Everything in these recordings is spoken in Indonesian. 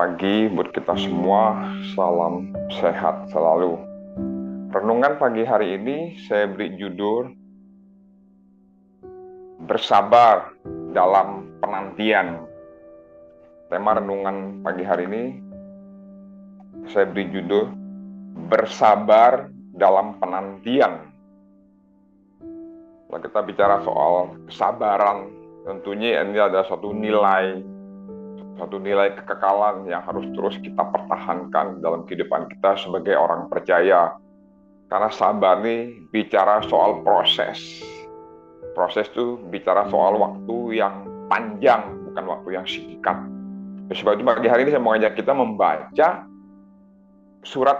pagi buat kita semua, salam sehat selalu. Renungan pagi hari ini saya beri judul Bersabar dalam Penantian. Tema renungan pagi hari ini saya beri judul Bersabar dalam Penantian. Kalau kita bicara soal kesabaran, tentunya ini ada satu nilai kekekalan yang harus terus kita pertahankan dalam kehidupan kita sebagai orang percaya. Karena sabar ini bicara soal proses. Proses itu bicara soal waktu yang panjang, bukan waktu yang singkat. Sebab itu pagi hari ini saya mau ngajak kita membaca surat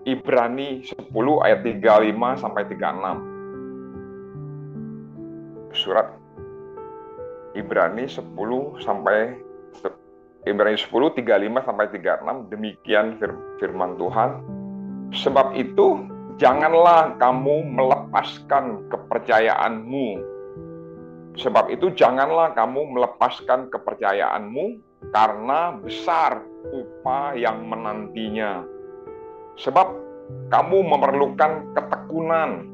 Ibrani 10 ayat 35 sampai 36. Surat Ibrani 10 35 sampai 36, demikian firman Tuhan. Sebab itu janganlah kamu melepaskan kepercayaanmu. Sebab itu janganlah kamu melepaskan kepercayaanmu, karena besar upah yang menantinya. Sebab kamu memerlukan ketekunan,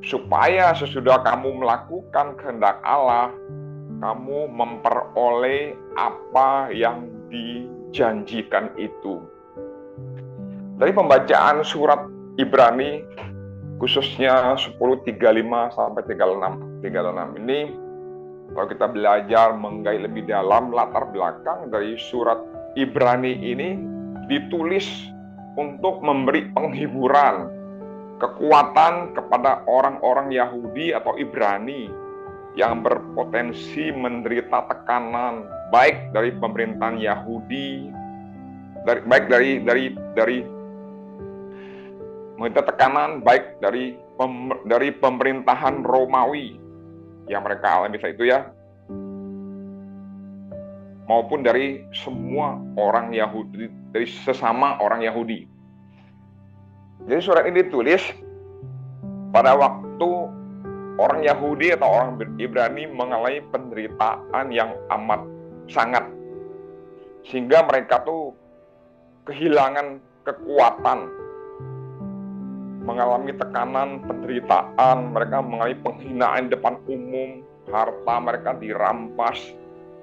supaya sesudah kamu melakukan kehendak Allah, kamu memperoleh apa yang dijanjikan itu. Dari pembacaan surat Ibrani, khususnya 10:35 sampai 36 ini, kalau kita belajar menggali lebih dalam latar belakang dari surat Ibrani ini, ditulis untuk memberi penghiburan, kekuatan kepada orang-orang Yahudi atau Ibrani yang berpotensi menderita tekanan baik dari pemerintahan Yahudi, menderita tekanan baik dari pemerintahan Romawi yang mereka alami saat itu ya, maupun dari semua orang Yahudi, dari sesama orang Yahudi. Jadi surat ini ditulis pada waktu orang Yahudi atau orang Ibrani mengalami penderitaan yang amat sangat, sehingga mereka tuh kehilangan kekuatan, mengalami tekanan, penderitaan, mereka mengalami penghinaan di depan umum, harta mereka dirampas,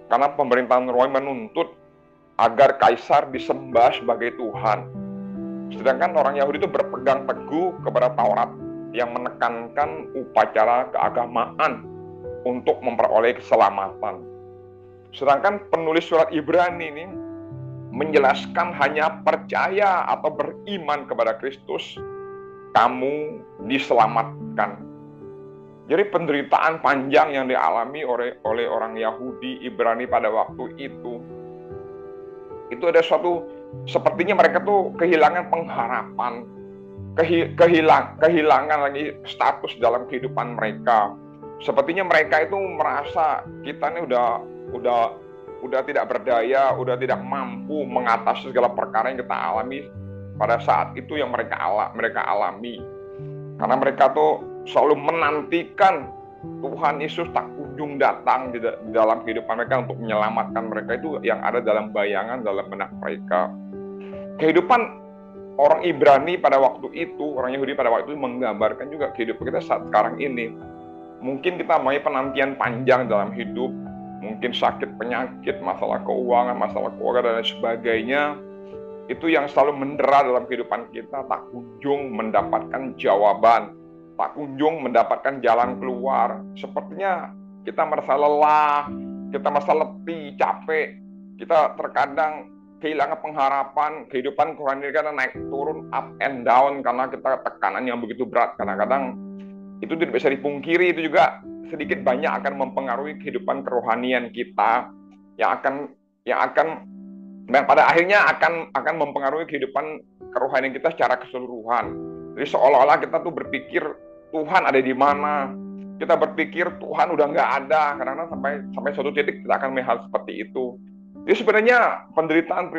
karena pemerintahan Romawi menuntut agar kaisar disembah sebagai Tuhan. Sedangkan orang Yahudi itu berpegang teguh kepada Taurat yang menekankan upacara keagamaan untuk memperoleh keselamatan. Sedangkan penulis surat Ibrani ini menjelaskan hanya percaya atau beriman kepada Kristus, kamu diselamatkan. Jadi penderitaan panjang yang dialami oleh orang Yahudi Ibrani pada waktu itu ada suatu, sepertinya mereka tuh kehilangan pengharapan, kehilangan lagi status dalam kehidupan mereka. Sepertinya mereka itu merasa kita ini udah tidak berdaya, udah tidak mampu mengatasi segala perkara yang kita alami pada saat itu yang mereka alami. Karena mereka tuh selalu menantikan Tuhan Yesus tak kunjung datang di dalam kehidupan mereka untuk menyelamatkan mereka. Itu yang ada dalam bayangan, dalam benak mereka. Kehidupan orang Ibrani pada waktu itu, orang Yahudi pada waktu itu menggambarkan juga kehidupan kita saat sekarang ini. Mungkin kita mulai penantian panjang dalam hidup, mungkin sakit penyakit, masalah keuangan, masalah keluarga dan sebagainya. Itu yang selalu mendera dalam kehidupan kita, tak kunjung mendapatkan jawaban, tak kunjung mendapatkan jalan keluar. Sepertinya kita merasa lelah, kita merasa letih, capek, kita terkadang kehilangan pengharapan, kehidupan rohani kita naik turun, up and down, karena kita tekanan yang begitu berat. Kadang-kadang itu tidak bisa dipungkiri, itu juga sedikit banyak akan mempengaruhi kehidupan kerohanian kita, dan pada akhirnya akan mempengaruhi kehidupan kerohanian kita secara keseluruhan. Jadi seolah-olah kita tuh berpikir Tuhan ada di mana, kita berpikir Tuhan udah nggak ada, karena sampai suatu titik kita akan melihat seperti itu. Jadi sebenarnya penderitaan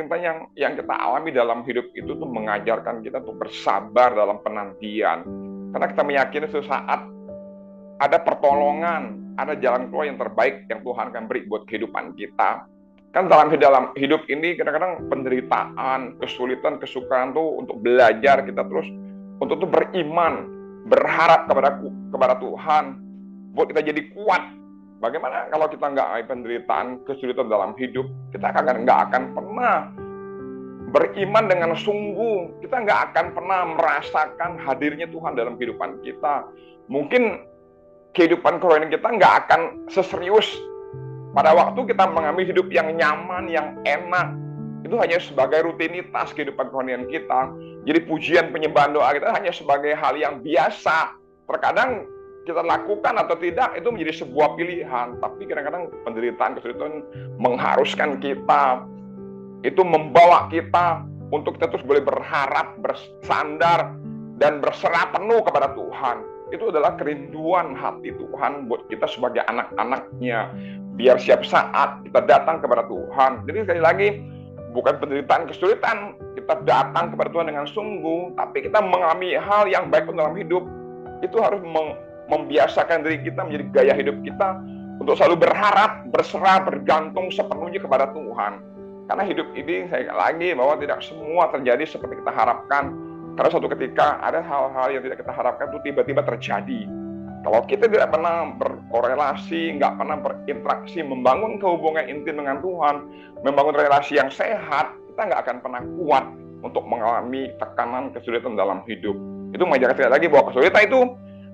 yang kita alami dalam hidup itu tuh mengajarkan kita untuk bersabar dalam penantian, karena kita meyakini suatu saat ada pertolongan, ada jalan keluar yang terbaik yang Tuhan akan beri buat kehidupan kita. Kan dalam hidup ini kadang-kadang penderitaan, kesulitan, kesukaran tuh untuk belajar kita terus untuk tuh beriman, berharap kepada Tuhan, buat kita jadi kuat. Bagaimana kalau kita nggak ada penderitaan, kesulitan dalam hidup, kita nggak akan pernah beriman dengan sungguh. Kita nggak akan pernah merasakan hadirnya Tuhan dalam kehidupan kita. Mungkin kehidupan kerohanian kita nggak akan seserius pada waktu kita mengambil hidup yang nyaman, yang enak. Itu hanya sebagai rutinitas kehidupan kerohanian kita. Jadi pujian, penyembahan, doa kita hanya sebagai hal yang biasa. Terkadang kita lakukan atau tidak itu menjadi sebuah pilihan. Tapi kadang-kadang penderitaan, kesulitan mengharuskan kita, itu membawa kita untuk kita terus boleh berharap, bersandar, dan berserah penuh kepada Tuhan. Itu adalah kerinduan hati Tuhan buat kita sebagai anak-anaknya. Biar setiap saat kita datang kepada Tuhan. Jadi sekali lagi, bukan penderitaan, kesulitan, kita datang kepada Tuhan dengan sungguh, tapi kita mengalami hal yang baik dalam hidup. Itu harus membiasakan diri kita menjadi gaya hidup kita untuk selalu berharap, berserah, bergantung sepenuhnya kepada Tuhan. Karena hidup ini, saya lagi bahwa tidak semua terjadi seperti kita harapkan. Karena suatu ketika ada hal-hal yang tidak kita harapkan itu tiba-tiba terjadi. Kalau kita tidak pernah berkorelasi, nggak pernah berinteraksi, membangun kehubungan intim dengan Tuhan, membangun relasi yang sehat, kita nggak akan pernah kuat untuk mengalami tekanan kesulitan dalam hidup. Itu mengajarkan sekali lagi bahwa kesulitan itu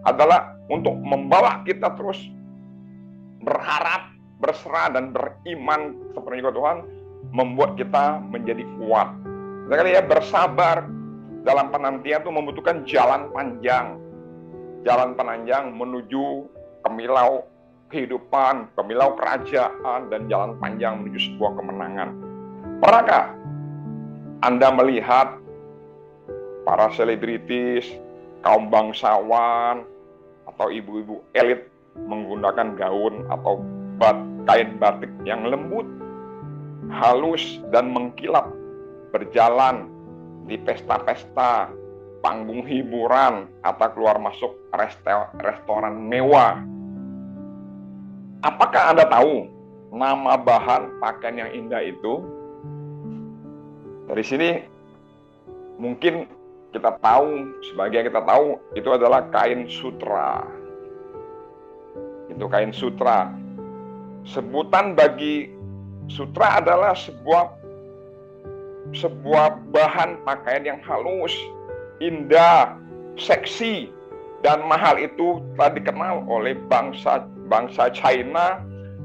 adalah untuk membawa kita terus berharap, berserah, dan beriman sepenuhnya kepada Tuhan, membuat kita menjadi kuat. Sekali ya, bersabar dalam penantian itu membutuhkan jalan panjang. Jalan panjang menuju kemilau kehidupan, kemilau kerajaan, dan jalan panjang menuju sebuah kemenangan. Pernahkah Anda melihat para selebritis, kaum bangsawan, atau ibu-ibu elit menggunakan gaun atau kain batik yang lembut, halus, dan mengkilap, berjalan di pesta-pesta, panggung hiburan, atau keluar masuk restoran mewah? Apakah Anda tahu nama bahan pakaian yang indah itu? Dari sini mungkin kita tahu, sebagian kita tahu, itu adalah kain sutra. Itu kain sutra. Sebutan bagi sutra adalah sebuah bahan pakaian yang halus, indah, seksi, dan mahal. Itu telah dikenal oleh bangsa China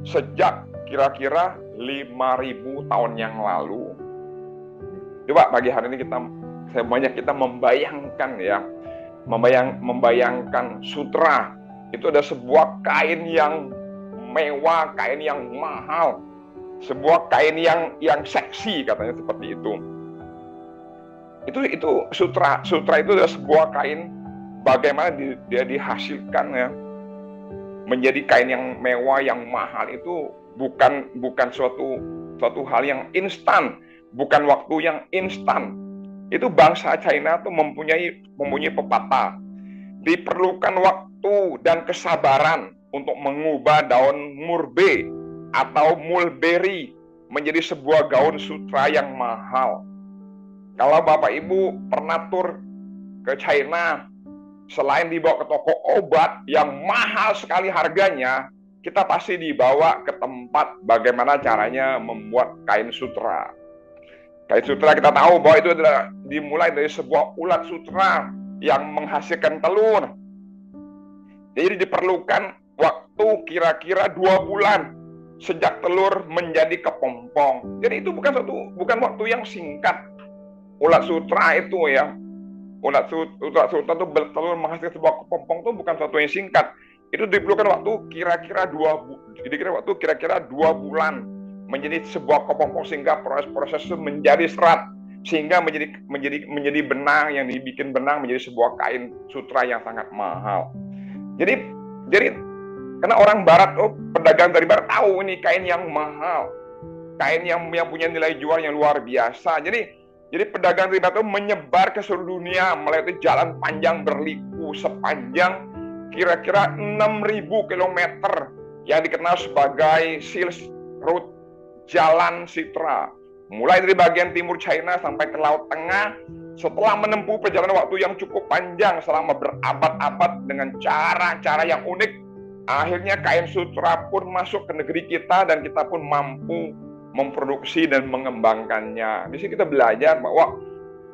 sejak kira-kira 5.000 tahun yang lalu. Coba pagi hari ini kita membayangkan ya, membayangkan sutra itu ada sebuah kain yang mewah, kain yang mahal, sebuah kain yang seksi, katanya seperti itu. Itu sutra itu adalah sebuah kain, bagaimana dia dihasilkan ya menjadi kain yang mewah, yang mahal. Itu bukan suatu hal yang instan, bukan waktu yang instan. Itu bangsa China tuh mempunyai pepatah, diperlukan waktu dan kesabaran untuk mengubah daun murbe atau mulberry menjadi sebuah gaun sutra yang mahal. Kalau Bapak Ibu pernah tur ke China, selain dibawa ke toko obat yang mahal sekali harganya, kita pasti dibawa ke tempat bagaimana caranya membuat kain sutra. Kain sutra kita tahu bahwa itu adalah dimulai dari sebuah ulat sutra yang menghasilkan telur. Jadi diperlukan waktu kira-kira 2 bulan sejak telur menjadi kepompong. Jadi itu bukan waktu yang singkat. Ulat sutra itu ya, ulat sutra itu bertelur menghasilkan sebuah kepompong itu bukan sesuatu yang singkat. Itu diperlukan waktu kira-kira 2 bulan menjadi sebuah kepompong, sehingga proses itu menjadi serat, sehingga menjadi benang, yang dibikin benang menjadi sebuah kain sutra yang sangat mahal. Jadi karena orang barat, pedagang dari barat tahu ini kain yang mahal, kain yang punya nilai jual yang luar biasa. Jadi pedagang dari barat itu menyebar ke seluruh dunia melalui jalan panjang berliku sepanjang kira-kira 6.000 km yang dikenal sebagai Silk Road jalan Sitra. Mulai dari bagian timur China sampai ke Laut Tengah, setelah menempuh perjalanan waktu yang cukup panjang selama berabad-abad dengan cara-cara yang unik, akhirnya kain sutra pun masuk ke negeri kita dan kita pun mampu memproduksi dan mengembangkannya. Di sini kita belajar bahwa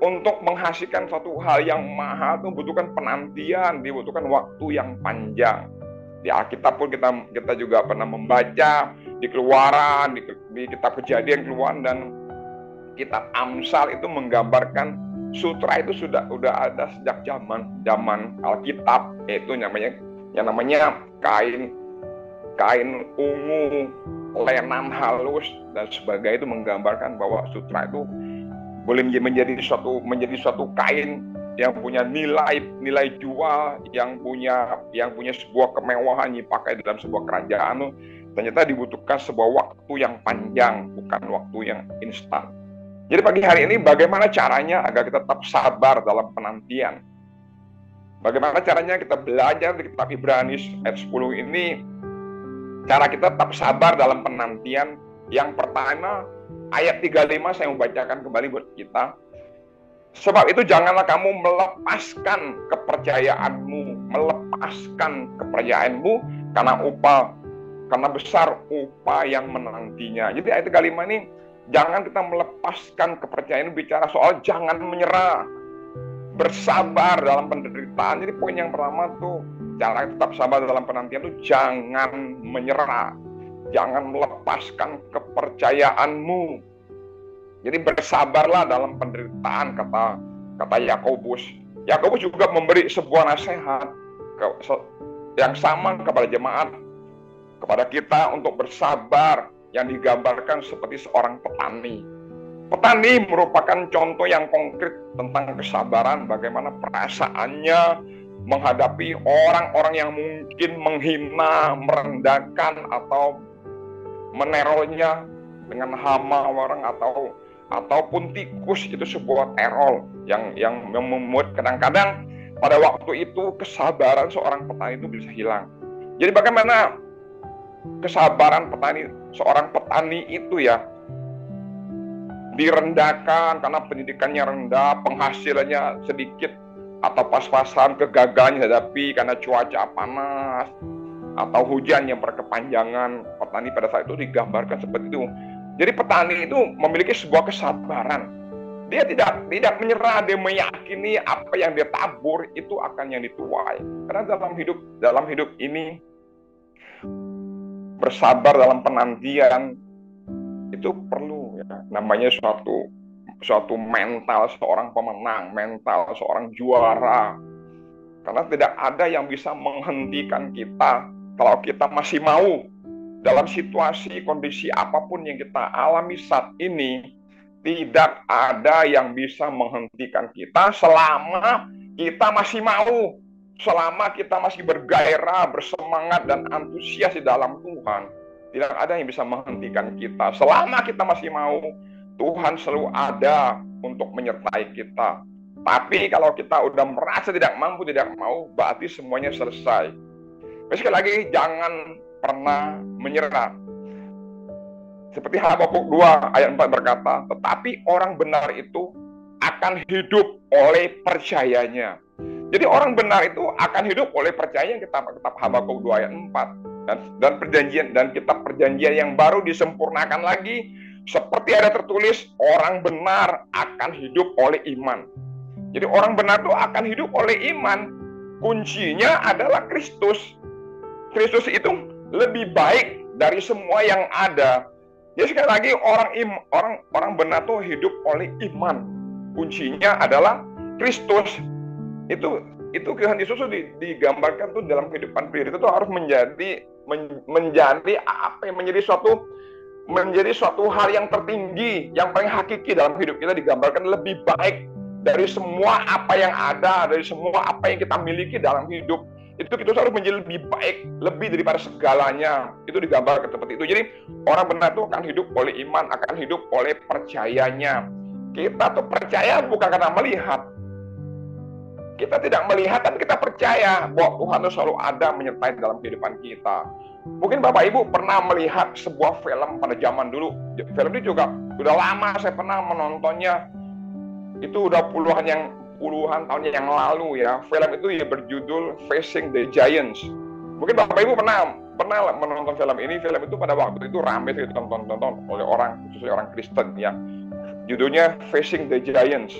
untuk menghasilkan suatu hal yang mahal itu membutuhkan penantian, dibutuhkan waktu yang panjang. Di Alkitab pun kita juga pernah membaca di Keluaran, di kitab Kejadian, Keluaran, dan kitab Amsal itu menggambarkan sutra itu sudah ada sejak zaman Alkitab, yaitu yang namanya kain ungu, lenan halus dan sebagainya, itu menggambarkan bahwa sutra itu boleh menjadi suatu kain yang punya nilai jual, yang punya sebuah kemewahan dipakai dalam sebuah kerajaan. Ternyata dibutuhkan sebuah waktu yang panjang, bukan waktu yang instan. Jadi pagi hari ini bagaimana caranya agar kita tetap sabar dalam penantian? Bagaimana caranya kita belajar di kitab Ibrani ayat 10 ini, cara kita tetap sabar dalam penantian? Yang pertama, ayat 35 saya membacakan kembali buat kita. Sebab itu janganlah kamu melepaskan kepercayaanmu karena besar upah yang menantinya. Jadi ayat 35 ini, jangan kita melepaskan kepercayaan, bicara soal jangan menyerah, bersabar dalam penderitaan. Jadi poin yang pertama tuh, cara tetap sabar dalam penantian tuh jangan menyerah, jangan melepaskan kepercayaanmu. Jadi bersabarlah dalam penderitaan, kata Yakobus. Yakobus juga memberi sebuah nasihat yang sama kepada jemaat, kepada kita untuk bersabar, yang digambarkan seperti seorang petani. Petani merupakan contoh yang konkret tentang kesabaran, bagaimana perasaannya menghadapi orang-orang yang mungkin menghina, merendahkan, atau menerornya dengan hama orang ataupun tikus. Itu sebuah teror yang membuat kadang-kadang pada waktu itu kesabaran seorang petani itu bisa hilang. Jadi bagaimana kesabaran seorang petani itu ya direndahkan karena pendidikannya rendah, penghasilannya sedikit, atau pas-pasan kegagalan dihadapi karena cuaca panas atau hujan yang berkepanjangan. Petani pada saat itu digambarkan seperti itu. Jadi petani itu memiliki sebuah kesabaran. Dia tidak menyerah, dia meyakini apa yang dia tabur itu akan yang dituai. Karena dalam hidup ini bersabar dalam penantian itu perlu ya. Namanya suatu mental seorang pemenang, mental seorang juara. Karena tidak ada yang bisa menghentikan kita kalau kita masih mau. Dalam situasi, kondisi apapun yang kita alami saat ini, tidak ada yang bisa menghentikan kita selama kita masih mau, selama kita masih bergairah, bersemangat, dan antusias di dalam Tuhan. Tidak ada yang bisa menghentikan kita. Selama kita masih mau, Tuhan selalu ada untuk menyertai kita. Tapi kalau kita udah merasa tidak mampu, tidak mau, berarti semuanya selesai. Sekali lagi, jangan pernah menyerah. Seperti Habakuk 2 ayat 4 berkata, tetapi orang benar itu akan hidup oleh percayanya. Jadi orang benar itu akan hidup oleh percayanya. Kitab Habakuk 2 ayat 4 dan perjanjian dan kitab perjanjian yang baru disempurnakan lagi seperti ada tertulis, orang benar akan hidup oleh iman. Jadi orang benar itu akan hidup oleh iman. Kuncinya adalah Kristus. Kristus itu lebih baik dari semua yang ada. Jadi sekali lagi, orang benar itu hidup oleh iman. Kuncinya adalah Kristus. Itu Tuhan Yesus digambarkan tuh dalam kehidupan pribadi itu harus menjadi suatu hal yang tertinggi, yang paling hakiki dalam hidup kita, digambarkan lebih baik dari semua apa yang ada, dari semua apa yang kita miliki dalam hidup. Itu kita harus menjadi lebih baik, lebih daripada segalanya. Itu digambarkan seperti itu. Jadi orang benar itu akan hidup oleh iman, akan hidup oleh percayanya. Kita tuh percaya bukan karena melihat. kita tidak melihat, tapi kita percaya bahwa Tuhan itu selalu ada menyertai dalam kehidupan kita. Mungkin Bapak Ibu pernah melihat sebuah film pada zaman dulu. Film ini juga udah lama saya pernah menontonnya. Itu udah puluhan tahun yang lalu ya. Film itu ya berjudul Facing the Giants. Mungkin Bapak Ibu pernah menonton film ini. Film itu pada waktu itu ramai ditonton oleh orang, khususnya orang Kristen ya. Judulnya Facing the Giants.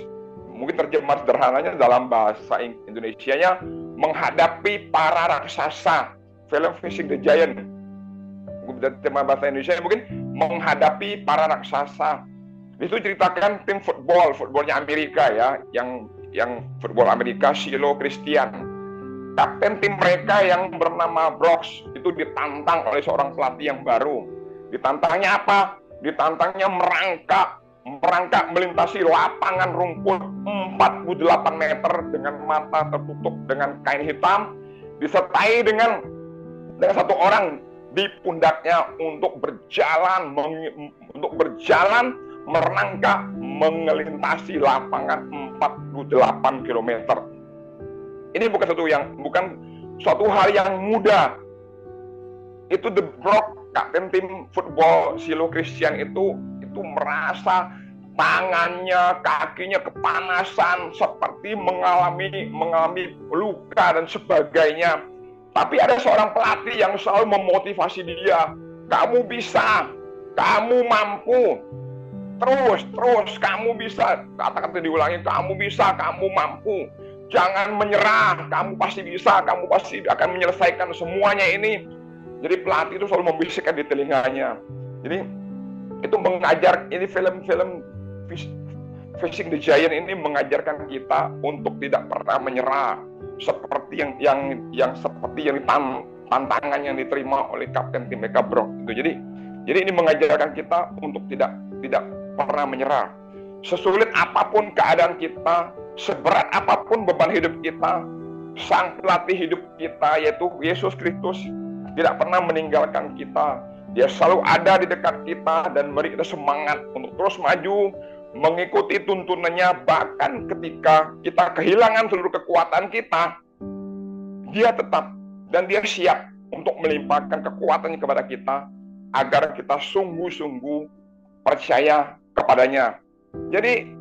Mungkin terjemah sederhananya dalam bahasa Indonesianya menghadapi para raksasa. Film Facing the Giant. Terjemah bahasa Indonesia mungkin menghadapi para raksasa. Itu ceritakan tim footballnya Amerika ya, yang football Amerika, Shiloh Christian. Kapten tim mereka yang bernama Brooks itu ditantang oleh seorang pelatih yang baru. Ditantangnya apa? Ditantangnya merangkak melintasi lapangan rumput 48 meter dengan mata tertutup dengan kain hitam, disertai dengan satu orang di pundaknya untuk berjalan merangkak melintasi lapangan 48 km. Ini bukan suatu hal yang mudah. Itu The Brock, kapten tim football Shiloh Christian itu merasa tangannya, kakinya kepanasan, seperti mengalami luka dan sebagainya. Tapi ada seorang pelatih yang selalu memotivasi dia. Kamu bisa, kamu mampu. Terus, kamu bisa. Kata-kata diulangi, kamu bisa, kamu mampu. Jangan menyerah, kamu pasti bisa, kamu pasti akan menyelesaikan semuanya ini. Jadi pelatih itu selalu membisikkan di telinganya. Jadi itu mengajar, ini film-film Facing the Giant ini mengajarkan kita untuk tidak pernah menyerah, seperti yang tantangan yang diterima oleh kapten tim mereka Brock itu. Jadi ini mengajarkan kita untuk tidak pernah menyerah. Sesulit apapun keadaan kita, seberat apapun beban hidup kita, sang pelatih hidup kita yaitu Yesus Kristus tidak pernah meninggalkan kita. Dia selalu ada di dekat kita dan beri kita semangat untuk terus maju, mengikuti tuntunannya. Bahkan ketika kita kehilangan seluruh kekuatan kita, dia tetap dan dia siap untuk melimpahkan kekuatannya kepada kita agar kita sungguh-sungguh percaya kepadanya. Jadi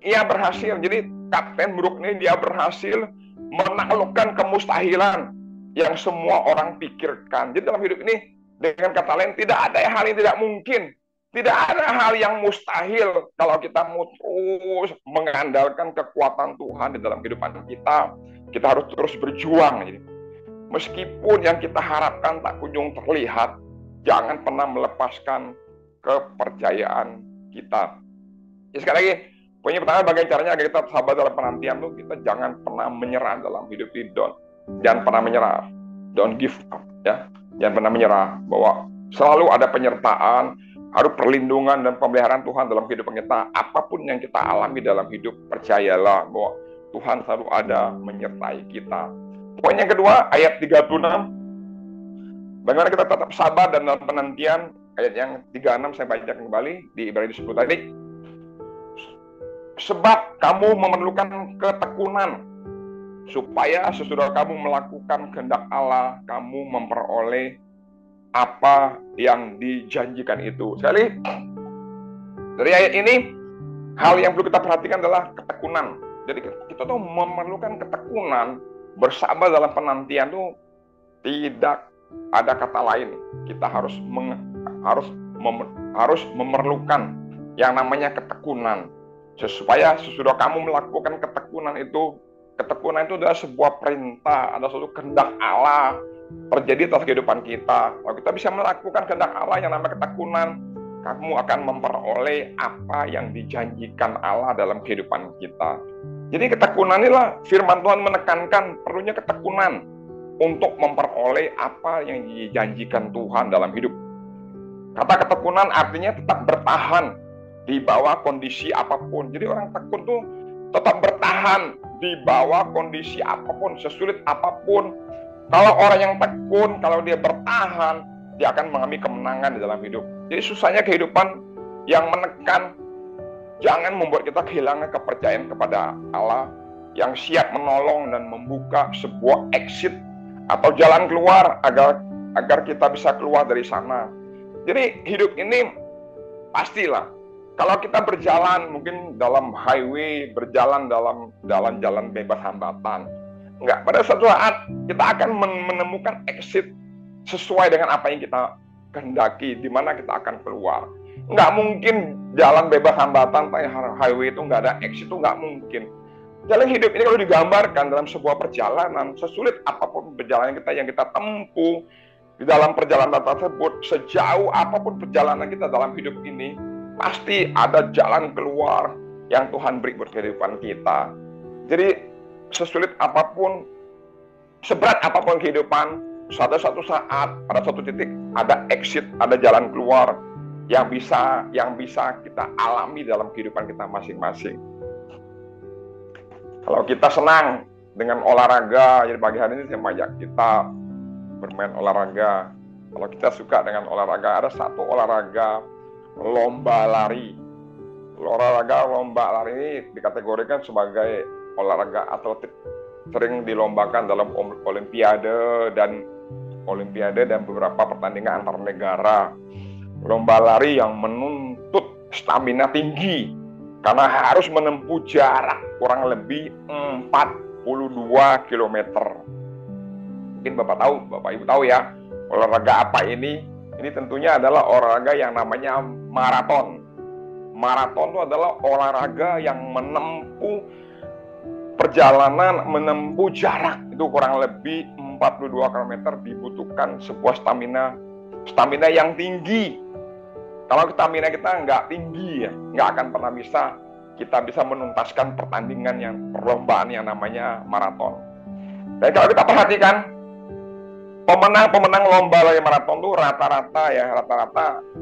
dia berhasil. Jadi Kapten Brook ini dia berhasil menaklukkan kemustahilan yang semua orang pikirkan. Jadi dalam hidup ini, dengan kata lain, tidak ada hal yang tidak mungkin. Tidak ada hal yang mustahil kalau kita mau terus mengandalkan kekuatan Tuhan di dalam kehidupan kita. Kita harus terus berjuang. Jadi, meskipun yang kita harapkan tak kunjung terlihat, jangan pernah melepaskan kepercayaan kita. Ya, sekali lagi, poin pertama, bagaimana caranya agar kita sabar dalam penantian tuh, kita jangan pernah menyerah dalam hidup ini. Jangan pernah menyerah, don't give up ya. Jangan pernah menyerah, bahwa selalu ada penyertaan, harus perlindungan dan pemeliharaan Tuhan dalam kehidupan kita. Apapun yang kita alami dalam hidup, percayalah bahwa Tuhan selalu ada menyertai kita. Poin yang kedua, ayat 36. Bagaimana kita tetap sabar dan dalam penantian. Ayat yang 36 saya baca kembali di Ibrani 10 tadi. Sebab kamu memerlukan ketekunan, supaya sesudah kamu melakukan kehendak Allah, kamu memperoleh apa yang dijanjikan itu. Sekali, dari ayat ini, hal yang perlu kita perhatikan adalah ketekunan. Jadi kita tuh memerlukan ketekunan, bersabar dalam penantian tuh tidak ada kata lain. Kita harus memerlukan yang namanya ketekunan. Supaya sesudah kamu melakukan ketekunan itu adalah sebuah perintah, ada suatu kehendak Allah terjadi atas kehidupan kita. Kalau kita bisa melakukan kehendak Allah yang namanya ketekunan, kamu akan memperoleh apa yang dijanjikan Allah dalam kehidupan kita. Jadi ketekunan inilah firman Tuhan menekankan perlunya ketekunan untuk memperoleh apa yang dijanjikan Tuhan dalam hidup. Kata ketekunan artinya tetap bertahan di bawah kondisi apapun. Jadi orang tekun tuh tetap bertahan di bawah kondisi apapun, sesulit apapun. Kalau orang yang tekun, kalau dia bertahan, dia akan mengalami kemenangan di dalam hidup. Jadi susahnya kehidupan yang menekan, Jangan membuat kita kehilangan kepercayaan kepada Allah yang siap menolong dan membuka sebuah exit atau jalan keluar agar kita bisa keluar dari sana. Jadi hidup ini pastilah, kalau kita berjalan mungkin dalam highway, berjalan dalam jalan bebas hambatan, enggak, pada suatu saat kita akan menemukan exit sesuai dengan apa yang kita kehendaki, di mana kita akan keluar. Enggak mungkin jalan bebas hambatan, highway itu enggak ada exit, itu enggak mungkin. Jalan hidup ini kalau digambarkan dalam sebuah perjalanan, sesulit apapun perjalanan kita yang kita tempuh di dalam perjalanan tersebut, sejauh apapun perjalanan kita dalam hidup ini, pasti ada jalan keluar yang Tuhan beri buat kehidupan kita. Jadi sesulit apapun, seberat apapun kehidupan, suatu saat, pada suatu titik ada exit, ada jalan keluar yang bisa kita alami dalam kehidupan kita masing-masing. Kalau kita senang dengan olahraga, jadi pagi hari ini saya mengajak kita bermain olahraga. Kalau kita suka dengan olahraga, ada satu olahraga lomba lari. Olahraga lomba lari ini dikategorikan sebagai olahraga atletik, sering dilombakan dalam olimpiade dan beberapa pertandingan antar negara. Lomba lari yang menuntut stamina tinggi karena harus menempuh jarak kurang lebih 42 km. Mungkin Bapak Ibu tahu ya, olahraga apa ini? Ini tentunya adalah olahraga yang namanya maraton. Maraton itu adalah olahraga yang menempuh perjalanan, menempuh jarak itu kurang lebih 42 km, dibutuhkan sebuah stamina yang tinggi. Kalau stamina kita nggak tinggi ya, nggak akan pernah kita bisa menuntaskan perlombaan yang namanya maraton. Dan kalau kita perhatikan, pemenang lomba lari maraton itu rata-rata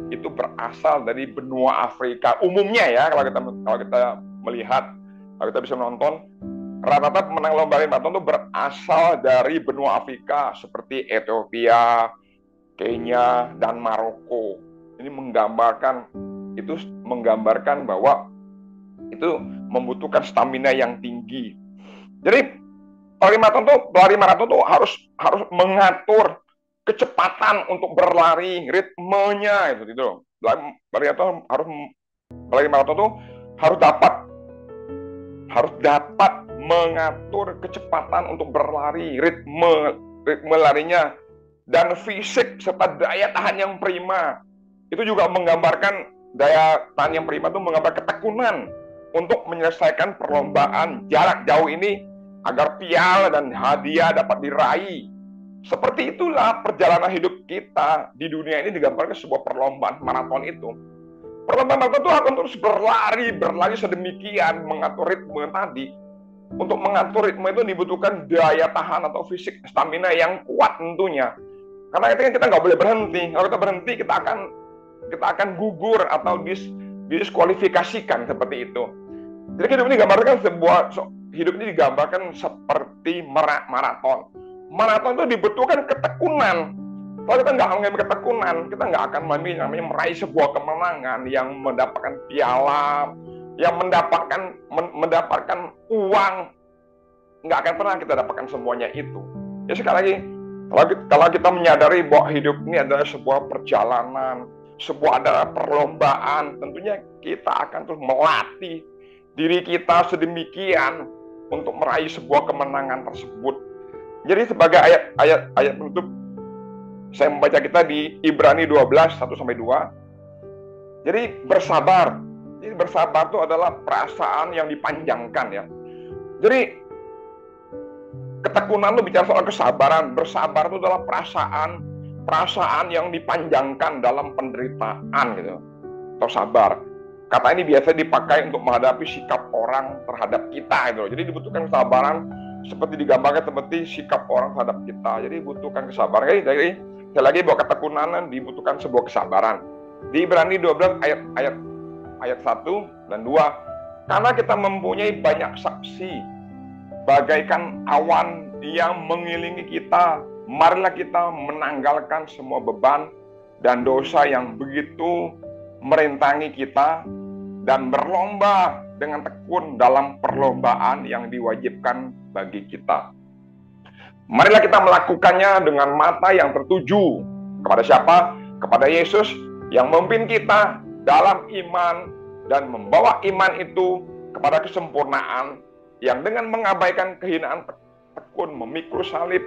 itu berasal dari benua Afrika. Umumnya ya, kalau kita melihat, kalau kita bisa menonton, rata-rata pemenang lomba lari maraton itu berasal dari benua Afrika seperti Ethiopia, Kenya, dan Maroko. Ini menggambarkan bahwa itu membutuhkan stamina yang tinggi. Jadi pelari maraton tuh harus mengatur kecepatan untuk berlari, ritmenya itu. Pelari maraton tuh harus dapat mengatur kecepatan untuk berlari, ritme larinya, dan fisik serta daya tahan yang prima. Itu juga menggambarkan daya tahan yang prima itu menggambar ketekunan untuk menyelesaikan perlombaan jarak jauh ini agar piala dan hadiah dapat diraih. Seperti itulah perjalanan hidup kita di dunia ini digambarkan sebuah perlombaan maraton itu. Perlombaan maraton itu akan terus berlari sedemikian mengatur ritme tadi. Untuk mengatur ritme itu dibutuhkan daya tahan atau fisik, stamina yang kuat tentunya. Karena kita nggak boleh berhenti. Kalau kita berhenti, kita akan gugur atau diskualifikasikan seperti itu. Jadi hidup ini digambarkan seperti maraton. Maraton itu dibutuhkan ketekunan. Kalau kita nggak mengambil ketekunan, kita nggak akan meraih sebuah kemenangan yang mendapatkan piala, yang mendapatkan uang. Nggak akan pernah kita dapatkan semuanya itu. Ya sekali lagi, kalau kita menyadari bahwa hidup ini adalah sebuah perjalanan, adalah perlombaan, tentunya kita akan terus melatih diri kita sedemikian untuk meraih sebuah kemenangan tersebut. Jadi sebagai ayat penutup, saya membaca kita di Ibrani 12, 1-2. Jadi bersabar. Jadi bersabar itu adalah perasaan yang dipanjangkan ya. Jadi ketekunan itu bicara soal kesabaran. Bersabar itu adalah perasaan yang dipanjangkan dalam penderitaan gitu, atau sabar. Kata ini biasa dipakai untuk menghadapi sikap orang terhadap kita gitu. Jadi dibutuhkan kesabaran seperti digambarkan seperti sikap orang terhadap kita. Jadi dibutuhkan kesabaran. Jadi sekali lagi bahwa ketekunan dibutuhkan sebuah kesabaran. Di Ibrani 12 ayat 1 dan 2, karena kita mempunyai banyak saksi bagaikan awan yang mengelilingi kita, marilah kita menanggalkan semua beban dan dosa yang begitu merintangi kita, dan berlomba dengan tekun dalam perlombaan yang diwajibkan bagi kita. Marilah kita melakukannya dengan mata yang tertuju kepada siapa? Kepada Yesus yang memimpin kita dalam iman dan membawa iman itu kepada kesempurnaan, yang dengan mengabaikan kehinaan tekun memikul salib,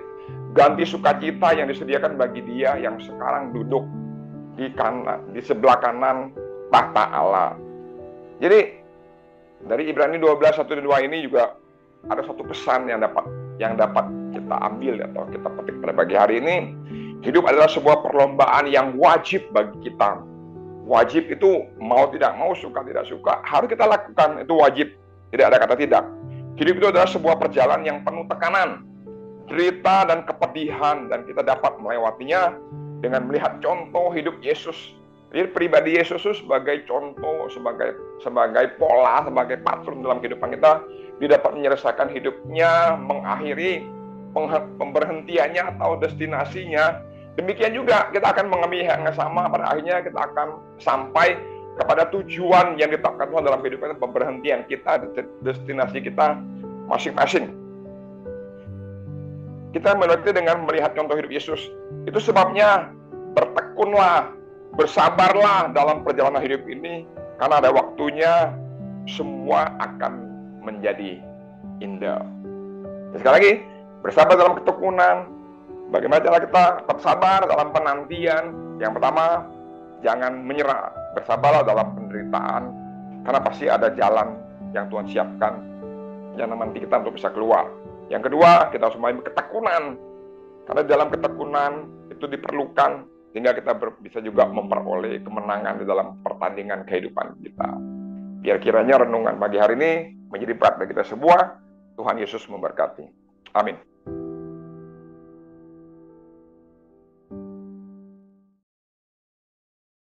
ganti sukacita yang disediakan bagi Dia yang sekarang duduk di sebelah kanan tahta Allah. Jadi dari Ibrani 12:1-2 ini juga ada satu pesan yang dapat kita ambil atau kita petik pada pagi hari ini. Hidup adalah sebuah perlombaan yang wajib bagi kita. Wajib itu mau tidak mau, suka tidak suka, harus kita lakukan, itu wajib. Tidak ada kata tidak. Hidup itu adalah sebuah perjalanan yang penuh tekanan, cerita dan kepedihan, dan kita dapat melewatinya dengan melihat contoh hidup Yesus. Jadi pribadi Yesus sebagai contoh, sebagai pola, sebagai patron dalam kehidupan kita. Dia dapat menyelesaikan hidupnya, mengakhiri pemberhentiannya atau destinasinya. Demikian juga kita akan mengalami yang sama, pada akhirnya kita akan sampai kepada tujuan yang ditetapkan Tuhan dalam kehidupan kita, pemberhentian kita, destinasi kita masing-masing. Kita melewati dengan melihat contoh hidup Yesus. Itu sebabnya bertekunlah, bersabarlah dalam perjalanan hidup ini, karena ada waktunya semua akan menjadi indah. Sekali lagi, bersabar dalam ketekunan. Bagaimana cara kita tetap sabar dalam penantian? Yang pertama, jangan menyerah. Bersabarlah dalam penderitaan, karena pasti ada jalan yang Tuhan siapkan yang nanti kita untuk bisa keluar. Yang kedua, kita harus memiliki ketekunan, karena dalam ketekunan itu diperlukan sehingga kita bisa juga memperoleh kemenangan di dalam pertandingan kehidupan kita. Biar kiranya renungan pagi hari ini menjadi berat bagi kita semua. Tuhan Yesus memberkati. Amin.